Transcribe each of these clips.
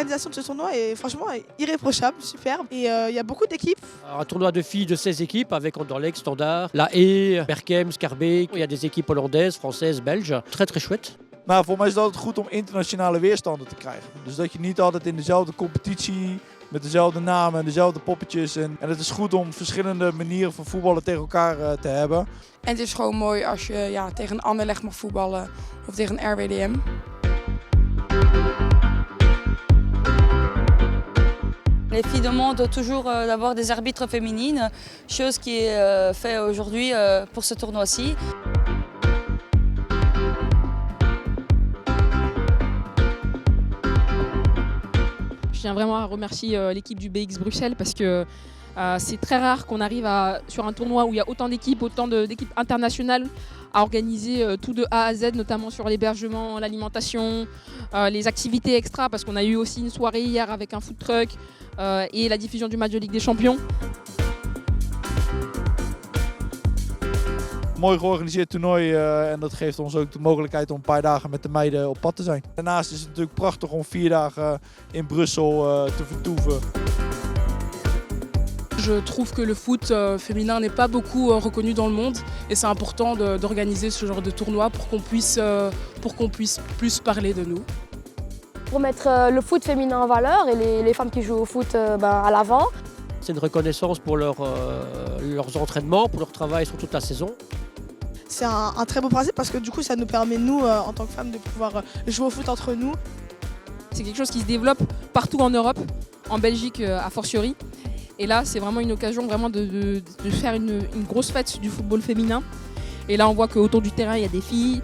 l'organisation de ce tournoi est franchement irréprochable, superbe. Et il y a beaucoup d'équipes. Un tournoi de filles de 16 équipes avec Anderlecht, Standard, La Haye, Berchem, Schaerbeek. Il y a des équipes hollandaises, françaises, belges. Très très chouette. Nou, voor mij is het altijd goed om internationale weerstanden te krijgen. Dus dat je niet altijd in dezelfde competitie met dezelfde namen en dezelfde poppetjes. En het is goed om verschillende manieren van voetballen tegen elkaar te hebben. En het is gewoon mooi als je tegen een Anderlecht mag voetballen of tegen een RWDM. Les filles demandent toujours d'avoir des arbitres féminines, chose qui est faite aujourd'hui pour ce tournoi-ci. Je tiens vraiment à remercier l'équipe du BX Bruxelles parce que c'est très rare qu'on arrive sur un tournoi où il y a autant d'équipes, d'équipes internationales à organiser tout de A à Z, notamment sur l'hébergement, l'alimentation, les activités extra, parce qu'on a eu aussi une soirée hier avec un food truck et la diffusion du match de Ligue des Champions. Mooi georganiseerd toernooi en dat geeft ons ook de mogelijkheid om een paar dagen met de meiden op pad te zijn. Daarnaast is het natuurlijk prachtig om 4 dagen in Brussel te vertoeven. Je trouve que le foot féminin n'est pas beaucoup reconnu dans le monde et c'est important d'organiser ce genre de tournoi pour qu'on puisse plus parler de nous. Pour mettre le foot féminin en valeur et les femmes qui jouent au foot à l'avant. C'est une reconnaissance pour leurs entraînements, pour leur travail sur toute la saison. C'est un très beau principe parce que du coup ça nous permet nous en tant que femmes de pouvoir jouer au foot entre nous. C'est quelque chose qui se développe partout en Europe, en Belgique a fortiori. Et là c'est vraiment une occasion de faire une grosse fête du football féminin. Et là on voit qu'autour du terrain il y a des filles,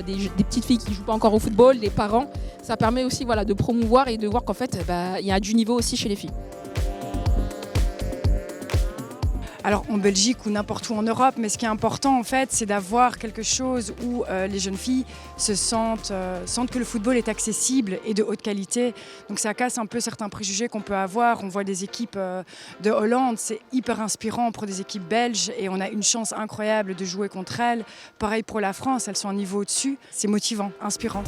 des petites filles qui ne jouent pas encore au football, des parents. Ça permet aussi de promouvoir et de voir qu'en fait il y a du niveau aussi chez les filles. Alors en Belgique ou n'importe où en Europe, mais ce qui est important en fait, c'est d'avoir quelque chose où les jeunes filles se sentent que le football est accessible et de haute qualité. Donc ça casse un peu certains préjugés qu'on peut avoir. On voit des équipes de Hollande, c'est hyper inspirant pour des équipes belges et on a une chance incroyable de jouer contre elles. Pareil pour la France, elles sont un niveau au-dessus. C'est motivant, inspirant.